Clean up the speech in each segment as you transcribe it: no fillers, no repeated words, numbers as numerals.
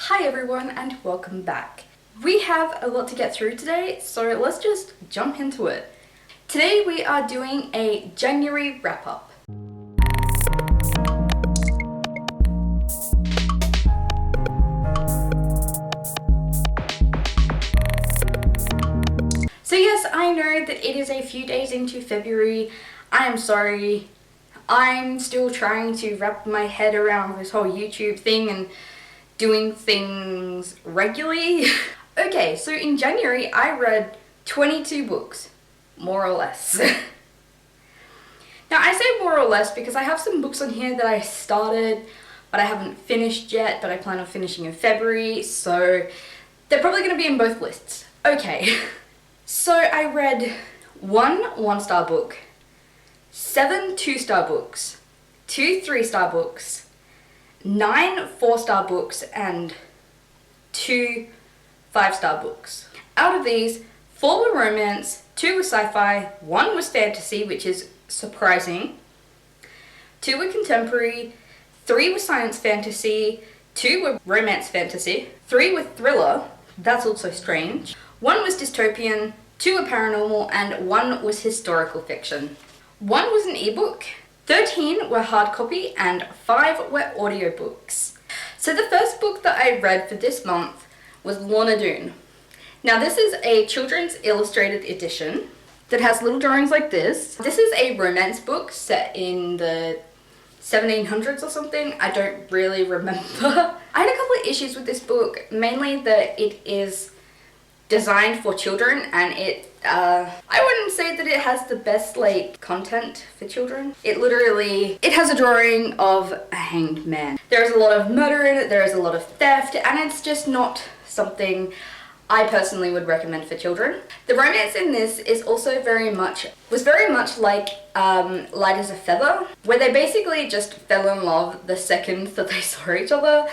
Hi everyone and welcome back. We have a lot to get through today, so let's just jump into it. Today we are doing a January wrap-up. So yes, I know that it is a few days into February. I am sorry. I'm still trying to wrap my head around this whole YouTube thing and doing things regularly. Okay, so in January I read 22 books, more or less. Now I say more or less because I have some books on here that I started but I haven't finished yet, but I plan on finishing in February, so they're probably going to be in both lists. Okay, so I read one 1-star book, 7 2-star books, 2 3-star books, 9 4-star books, and 2 5-star books. Out of these, 4 were romance, 2 were sci-fi, 1 was fantasy, which is surprising, 2 were contemporary, 3 were science fantasy, 2 were romance fantasy, 3 were thriller, that's also strange, 1 was dystopian, 2 were paranormal, and 1 was historical fiction. 1 was an ebook, 13 were hard copy, and 5 were audiobooks. So the first book that I read for this month was Lorna Doone. Now this is a children's illustrated edition that has little drawings like this. This is a romance book set in the 1700s or something. I don't really remember. I had a couple of issues with this book, mainly that it is designed for children and I wouldn't say that it has the best content for children. It has a drawing of a hanged man. There's a lot of murder in it, there is a lot of theft, and it's just not something I personally would recommend for children. The romance in this is also very much like Light as a Feather, where they basically just fell in love the second that they saw each other,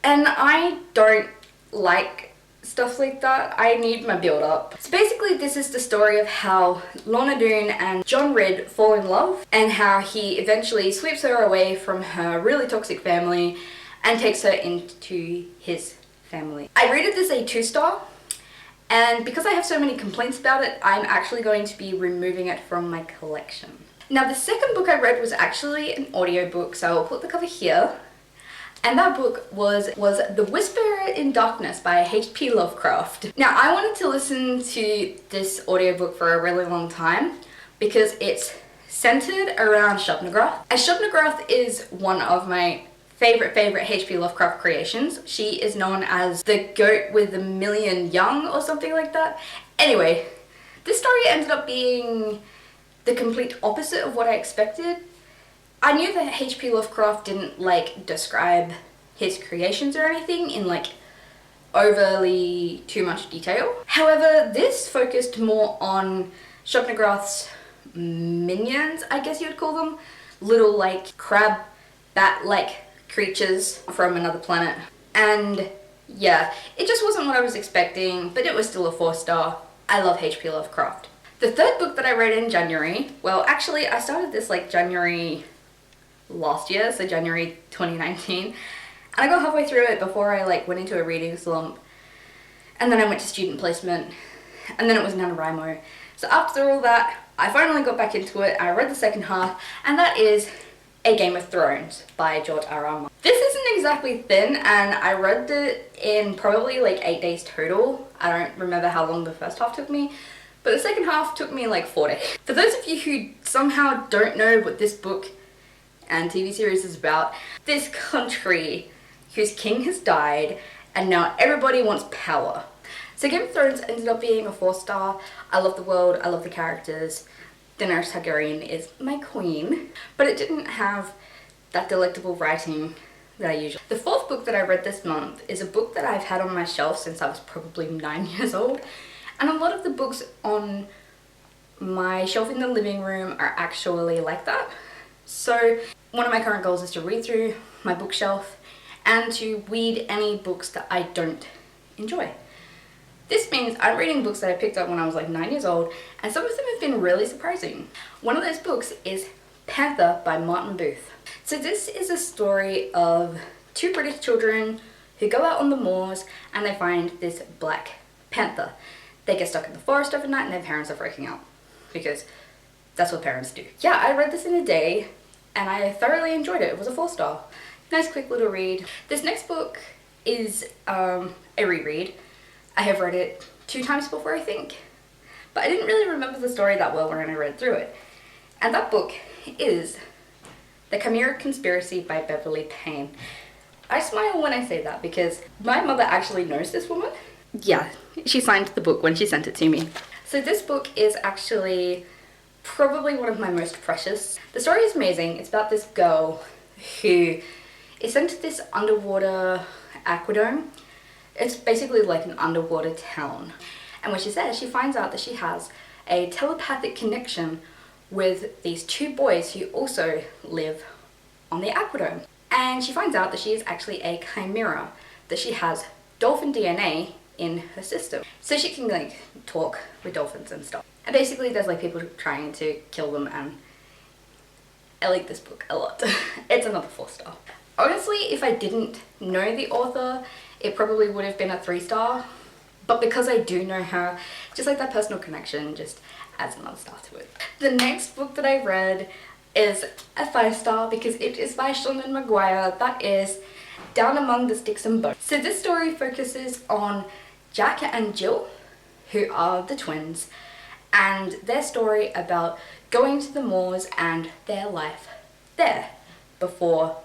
and I don't like stuff like that. I need my build up. So basically this is the story of how Lorna Doone and John Ridd fall in love and how he eventually sweeps her away from her really toxic family and takes her into his family. I rated this a 2-star, and because I have so many complaints about it, I'm actually going to be removing it from my collection. Now the second book I read was actually an audiobook, so I'll put the cover here. And that book was The Whisperer in Darkness by H.P. Lovecraft. Now, I wanted to listen to this audiobook for a really long time because it's centered around Shub Niggurath. As Shub Niggurath is one of my favorite H.P. Lovecraft creations. She is known as the goat with a million young or something like that. Anyway, this story ended up being the complete opposite of what I expected. I knew that H.P. Lovecraft didn't describe his creations or anything in overly too much detail. However, this focused more on Shub Niggurath's minions, I guess you would call them. Little crab bat-like creatures from another planet. And yeah, it just wasn't what I was expecting, but it was still a 4-star. I love H.P. Lovecraft. The third book that I read in January, well actually I started this January last year, so January 2019, and I got halfway through it before I went into a reading slump, and then I went to student placement, and then it was NaNoWriMo. So after all that, I finally got back into it. I read the second half, and that is A Game of Thrones by George R.R. Martin. This isn't exactly thin, and I read it in probably 8 days total. I don't remember how long the first half took me, but the second half took me 4 days. For those of you who somehow don't know what this book and TV series is about, this country whose king has died and now everybody wants power. So Game of Thrones ended up being a 4-star. I love the world, I love the characters. Daenerys Targaryen is my queen, but it didn't have that delectable writing that I usually. The fourth book that I read this month is a book that I've had on my shelf since I was probably 9 years old, and a lot of the books on my shelf in the living room are actually like that. So one of my current goals is to read through my bookshelf and to weed any books that I don't enjoy. This means I'm reading books that I picked up when I was 9 years old, and some of them have been really surprising. One of those books is Panther by Martin Booth. So this is a story of 2 British children who go out on the moors and they find this black panther. They get stuck in the forest overnight and their parents are freaking out because that's what parents do. Yeah, I read this in a day and I thoroughly enjoyed it. It was a 4-star. Nice quick little read. This next book is a reread. I have read it 2 times before, I think, but I didn't really remember the story that well when I read through it. And that book is The Chimera Conspiracy by Beverly Payne. I smile when I say that because my mother actually knows this woman. Yeah, she signed the book when she sent it to me. So this book is actually probably one of my most precious. The story is amazing. It's about this girl who is sent to this underwater aquadome. It's basically like an underwater town. And when she's there, she finds out that she has a telepathic connection with these 2 boys who also live on the aquadome. And she finds out that she is actually a chimera, that she has dolphin DNA in her system. So she can like talk with dolphins and stuff. And basically there's like people trying to kill them, and I like this book a lot. It's another 4-star. Honestly, if I didn't know the author, it probably would have been a 3-star. But because I do know her, just like that personal connection just adds another star to it. The next book that I read is a 5-star because it is by Seanan McGuire. That is Down Among the Sticks and Bones. So this story focuses on Jack and Jill, who are the twins, and their story about going to the moors and their life there before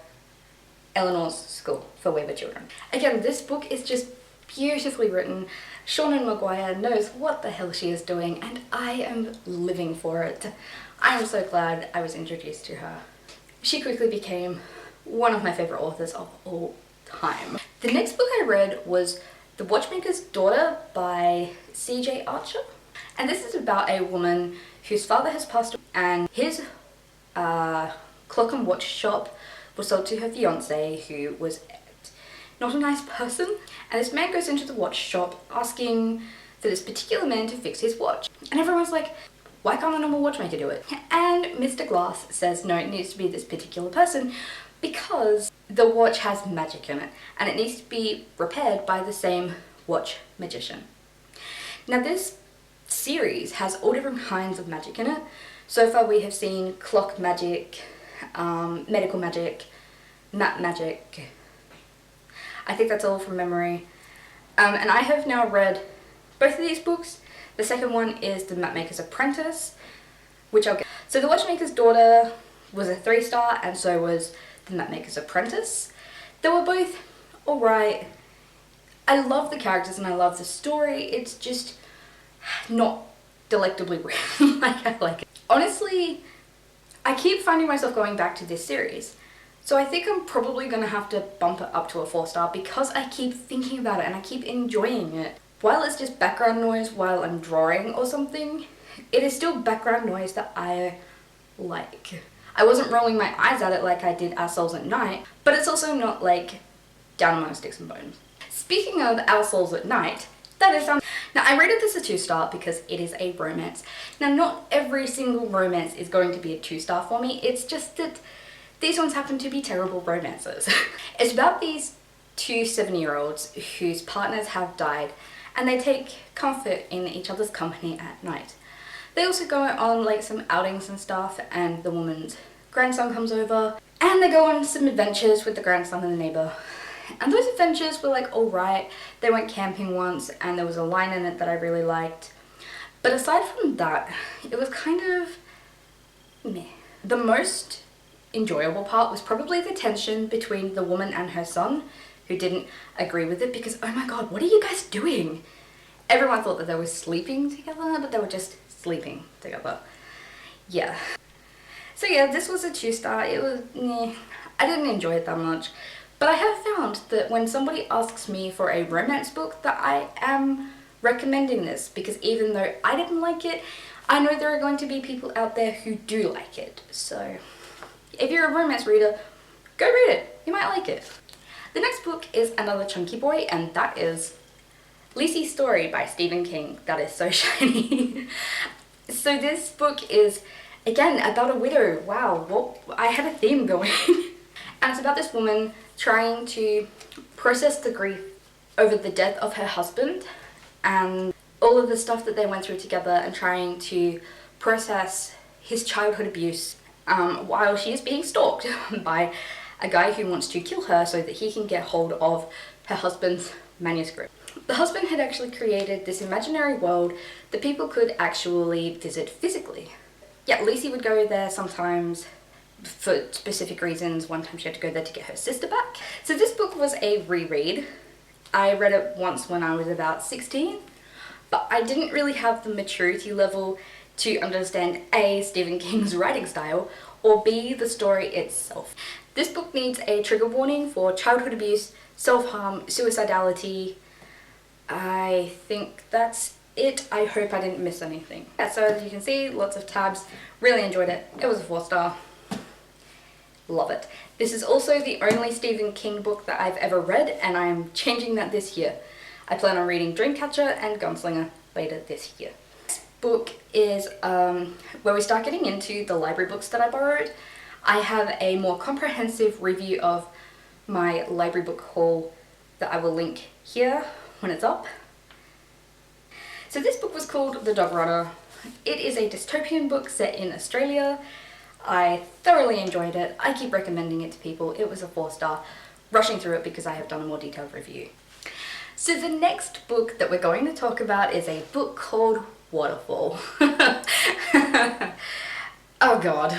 Eleanor's school for wayward children. Again, this book is just beautifully written. Seanan McGuire knows what the hell she is doing, and I am living for it. I am so glad I was introduced to her. She quickly became one of my favorite authors of all time. The next book I read was The Watchmaker's Daughter by C.J. Archer. And this is about a woman whose father has passed away, and his clock and watch shop was sold to her fiance, who was not a nice person. And this man goes into the watch shop asking for this particular man to fix his watch. And everyone's like, why can't a normal watchmaker do it? And Mr. Glass says, no, it needs to be this particular person because the watch has magic in it and it needs to be repaired by the same watch magician. Now this series has all different kinds of magic in it. So far we have seen clock magic, medical magic, map magic. I think that's all from memory. And I have now read both of these books. The second one is The Mapmaker's Apprentice, which I'll get. So The Watchmaker's Daughter was a 3-star, and so was The Mapmaker's Apprentice. They were both alright. I love the characters and I love the story. It's just not delectably written like I like it. Honestly, I keep finding myself going back to this series. So I think I'm probably going to have to bump it up to a 4-star because I keep thinking about it and I keep enjoying it. While it's just background noise while I'm drawing or something, it is still background noise that I like. I wasn't rolling my eyes at it like I did Our Souls at Night, but it's also not like Down Among Sticks and Bones. Speaking of Our Souls at Night, that is now I rated this a 2-star because it is a romance. Now not every single romance is going to be a 2-star for me, it's just that these ones happen to be terrible romances. It's about these 2 7-year-olds whose partners have died and they take comfort in each other's company at night. They also go on like some outings and stuff, and the woman's grandson comes over and they go on some adventures with the grandson and the neighbor. And those adventures were like alright. They went camping once and there was a line in it that I really liked. But aside from that, it was kind of meh. The most enjoyable part was probably the tension between the woman and her son, who didn't agree with it because, oh my god, what are you guys doing? Everyone thought that they were sleeping together, but they were just sleeping together. Yeah. So yeah, this was a 2-star. It was, I didn't enjoy it that much. But I have found that when somebody asks me for a romance book, that I am recommending this because even though I didn't like it, I know there are going to be people out there who do like it. So if you're a romance reader, go read it. You might like it. The next book is another chunky boy, and that is Lisey's Story by Stephen King. That is so shiny. So this book is, again, about a widow. Wow, I had a theme going. And it's about this woman trying to process the grief over the death of her husband and all of the stuff that they went through together, and trying to process his childhood abuse while she is being stalked by a guy who wants to kill her so that he can get hold of her husband's manuscript. The husband had actually created this imaginary world that people could actually visit physically. Yeah, Lucy would go there sometimes for specific reasons. One time she had to go there to get her sister back. So this book was a reread. I read it once when I was about 16, but I didn't really have the maturity level to understand A, Stephen King's writing style, or B, the story itself. This book needs a trigger warning for childhood abuse, self-harm, suicidality. I think that's it. I hope I didn't miss anything. Yeah, so as you can see, lots of tabs. Really enjoyed it. It was a 4-star. Love it. This is also the only Stephen King book that I've ever read, and I'm changing that this year. I plan on reading Dreamcatcher and Gunslinger later this year. This book is where we start getting into the library books that I borrowed. I have a more comprehensive review of my library book haul that I will link here when it's up. So this book was called The Dog Runner. It is a dystopian book set in Australia. I thoroughly enjoyed it. I keep recommending it to people. It was a 4-star, rushing through it because I have done a more detailed review. So the next book that we're going to talk about is a book called Waterfall. Oh god.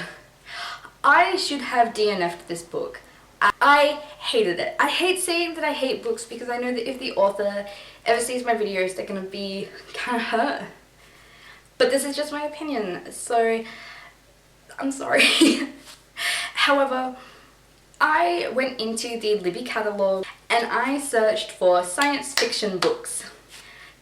I should have DNF'd this book. I hated it. I hate saying that I hate books because I know that if the author ever sees my videos, they're gonna be kind of hurt. But this is just my opinion, so I'm sorry. However, I went into the Libby catalogue and I searched for science fiction books.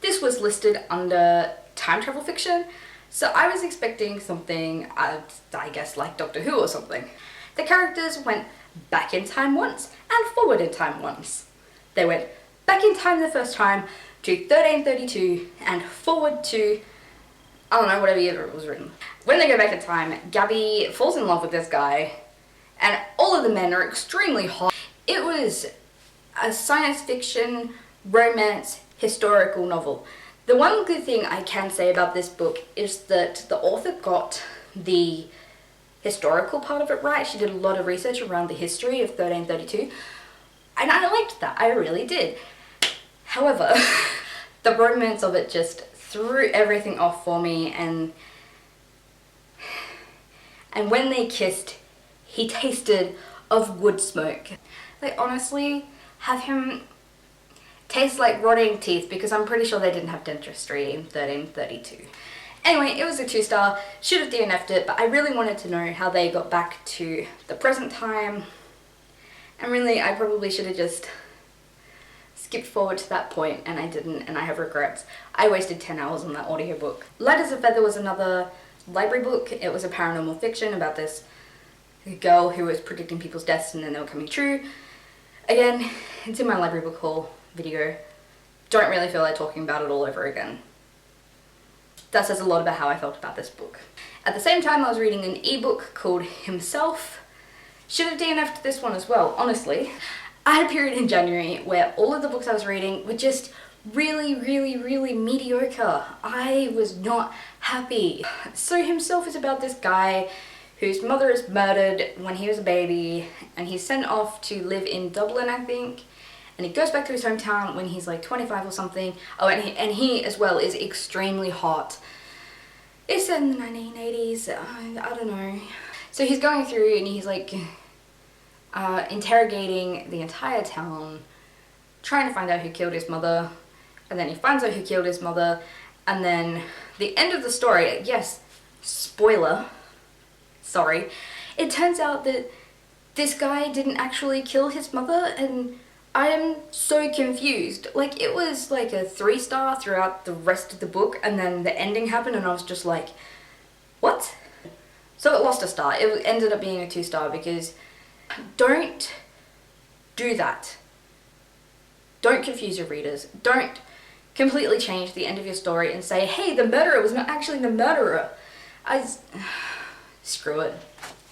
This was listed under time travel fiction, so I was expecting something, I guess like Doctor Who or something. The characters went back in time once and forward in time once. They went back in time the first time to 1332 and forward to, I don't know, whatever year it was written. When they go back in time, Gabby falls in love with this guy and all of the men are extremely hot. It was a science fiction, romance, historical novel. The one good thing I can say about this book is that the author got the historical part of it right. She did a lot of research around the history of 1332, and I liked that. I really did. However, the romance of it just threw everything off for me, and when they kissed, he tasted of wood smoke. They honestly have him taste like rotting teeth because I'm pretty sure they didn't have dentistry in 1332. Anyway, it was a 2-star, should have DNF'd it, but I really wanted to know how they got back to the present time. And really, I probably should have just skipped forward to that point, and I didn't, and I have regrets. I wasted 10 hours on that audiobook. Light as a Feather was another library book. It was a paranormal fiction about this girl who was predicting people's deaths and then they were coming true. Again, it's in my library book haul video. Don't really feel like talking about it all over again. That says a lot about how I felt about this book. At the same time, I was reading an ebook called Himself. Should have DNF'd this one as well, honestly. I had a period in January where all of the books I was reading were just really mediocre. I was not happy. So Himself is about this guy whose mother is murdered when he was a baby, and he's sent off to live in Dublin, I think. And he goes back to his hometown when he's like 25 or something. Oh, and he as well is extremely hot. It's set in the 1980s, I don't know. So he's going through and he's like interrogating the entire town, trying to find out who killed his mother. And then he finds out who killed his mother. And then the end of the story, yes, spoiler, sorry. It turns out that this guy didn't actually kill his mother, and I am so confused. Like, it was like a 3-star throughout the rest of the book, and then the ending happened and I was just like, what? So it lost a star. It ended up being a 2-star because don't do that. Don't confuse your readers. Don't completely change the end of your story and say, hey, the murderer was not actually the murderer. Screw it.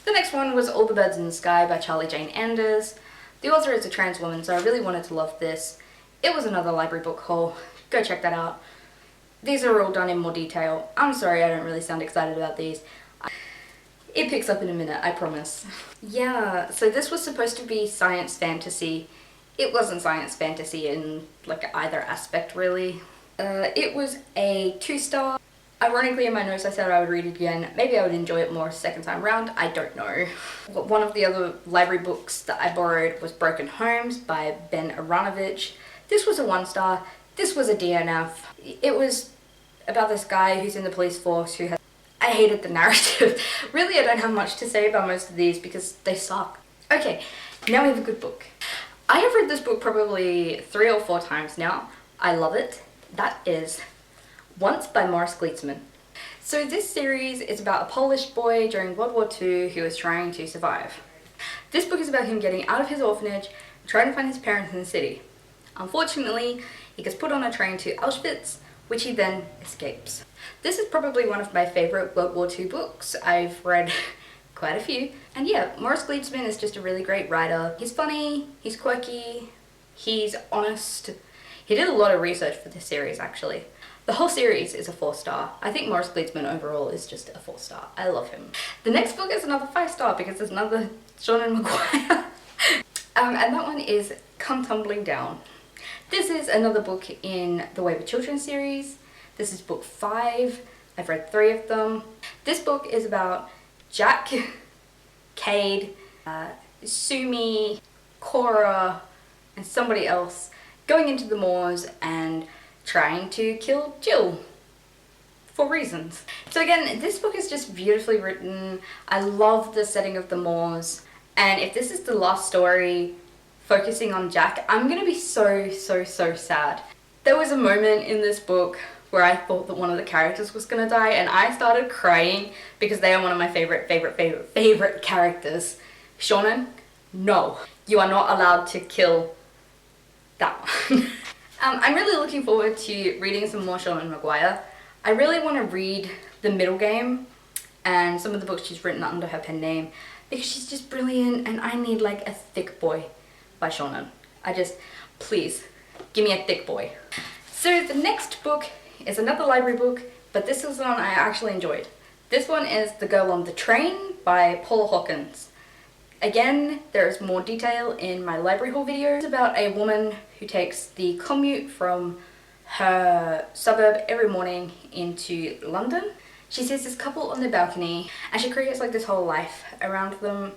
The next one was All the Birds in the Sky by Charlie Jane Anders. The author is a trans woman, so I really wanted to love this. It was another library book haul. Go check that out. These are all done in more detail. I'm sorry I don't really sound excited about these. It picks up in a minute, I promise. Yeah, so this was supposed to be science fantasy. It wasn't science fantasy in like either aspect really. It was a 2-star. Ironically, in my notes I said I would read it again. Maybe I would enjoy it more second time round, I don't know. One of the other library books that I borrowed was Broken Homes by Ben Aronovich. This was a 1-star. This was a DNF. It was about this guy who's in the police force who has... I hated the narrative. Really, I don't have much to say about most of these because they suck. Okay, now we have a good book. I have read this book probably 3 or 4 times now. I love it. That is Once by Morris Gleitzman. So this series is about a Polish boy during World War II who is trying to survive. This book is about him getting out of his orphanage and trying to find his parents in the city. Unfortunately, he gets put on a train to Auschwitz, which he then escapes. This is probably one of my favourite World War II books. I've read quite a few. And yeah, Morris Gleitzman is just a really great writer. He's funny, he's quirky, he's honest. He did a lot of research for this series actually. The whole series is a 4-star. I think Morris Gleitzman overall is just a 4-star. I love him. The next book is another 5-star because there's another Seanan McGuire. And that one is Come Tumbling Down. This is another book in the Way with Children series. This is book 5. I've read 3 of them. This book is about Jack, Cade, Sumi, Cora, and somebody else going into the moors and trying to kill Jill for reasons. So again, this book is just beautifully written. I love the setting of the moors. And if this is the last story focusing on Jack, I'm gonna be so sad. There was a moment in this book where I thought that one of the characters was gonna die and I started crying because they are one of my favorite characters. Seanan, no, you are not allowed to kill that one. I'm really looking forward to reading some more Seanan McGuire. I really want to read The Middle Game and some of the books she's written under her pen name because she's just brilliant and I need like a thick boy by Seanan. Please, give me a thick boy. So the next book is another library book, but this is one I actually enjoyed. This one is The Girl on the Train by Paula Hawkins. Again, there is more detail in my library haul video. It's about a woman who takes the commute from her suburb every morning into London. She sees this couple on their balcony and she creates like this whole life around them.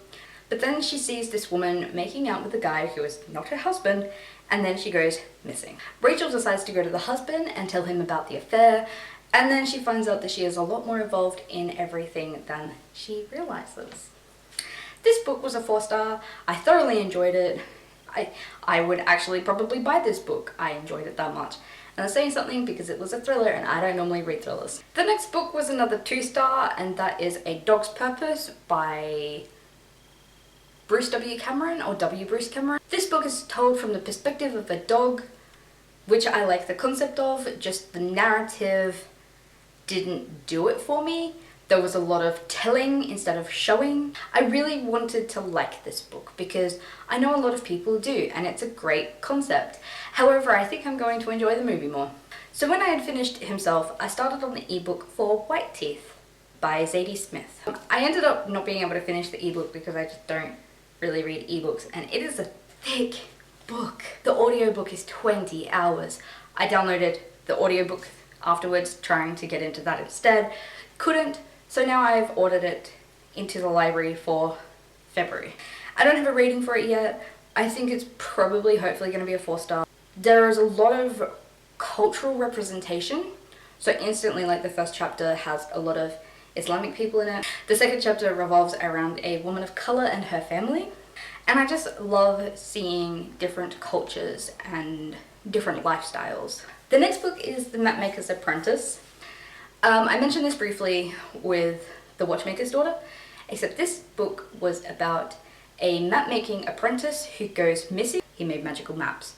But then she sees this woman making out with a guy who is not her husband, and then she goes missing. Rachel decides to go to the husband and tell him about the affair, and then she finds out that she is a lot more involved in everything than she realizes. This book was a 4-star. I thoroughly enjoyed it. I would actually probably buy this book. I enjoyed it that much. And I'm saying something because it was a thriller and I don't normally read thrillers. The next book was another 2-star and that is A Dog's Purpose by Bruce W. Cameron or W. Bruce Cameron. This book is told from the perspective of a dog, which I like the concept of, just the narrative didn't do it for me. There was a lot of telling instead of showing. I really wanted to like this book because I know a lot of people do and it's a great concept. However, I think I'm going to enjoy the movie more. So when I had finished Himself, I started on the ebook for White Teeth by Zadie Smith. I ended up not being able to finish the ebook because I just don't really read ebooks and it is a thick book. The audiobook is 20 hours. I downloaded the audiobook afterwards trying to get into that instead. Couldn't. So now I've ordered it into the library for February. I don't have a rating for it yet. I think it's probably hopefully going to be a 4-star. There is a lot of cultural representation. So instantly, like the first chapter has a lot of Islamic people in it. The second chapter revolves around a woman of color and her family. And I just love seeing different cultures and different lifestyles. The next book is The Mapmaker's Apprentice. I mentioned this briefly with The Watchmaker's Daughter, except this book was about a map-making apprentice who goes missing. He made magical maps.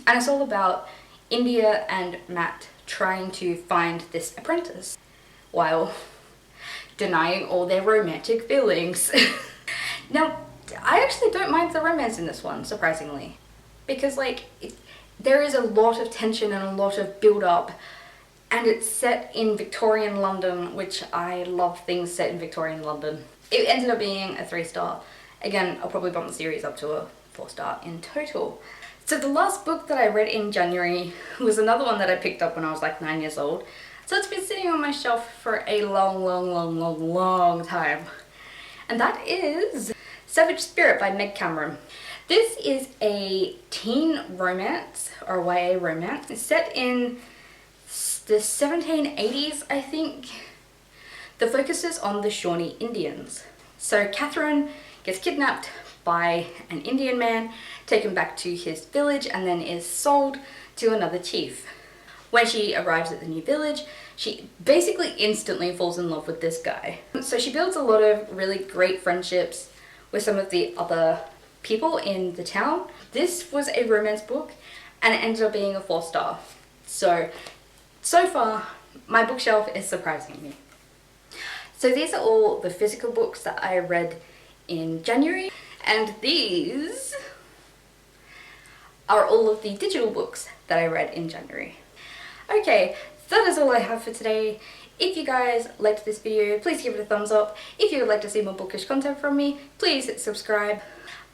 And it's all about India and Matt trying to find this apprentice while denying all their romantic feelings. Now, I actually don't mind the romance in this one, surprisingly. Because, like, there is a lot of tension and a lot of build-up, and it's set in Victorian London, which I love things set in Victorian London. It ended up being a 3-star. Again, I'll probably bump the series up to a 4-star in total. So the last book that I read in January was another one that I picked up when I was like 9 years old. So it's been sitting on my shelf for a long time. And that is Savage Spirit by Meg Cameron. This is a teen romance, or YA romance. It's set in the 1780s, I think. The focus is on the Shawnee Indians. So Catherine gets kidnapped by an Indian man, taken back to his village, and then is sold to another chief. When she arrives at the new village, she basically instantly falls in love with this guy. So she builds a lot of really great friendships with some of the other people in the town. This was a romance book, and it ended up being a 4-star. So far, my bookshelf is surprising me. So these are all the physical books that I read in January, and these are all of the digital books that I read in January. Okay, that is all I have for today. If you guys liked this video, please give it a thumbs up. If you would like to see more bookish content from me, please subscribe.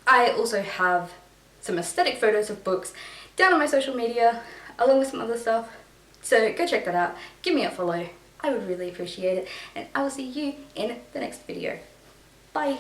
I also have some aesthetic photos of books down on my social media, along with some other stuff. So go check that out. Give me a follow. I would really appreciate it. And I will see you in the next video. Bye.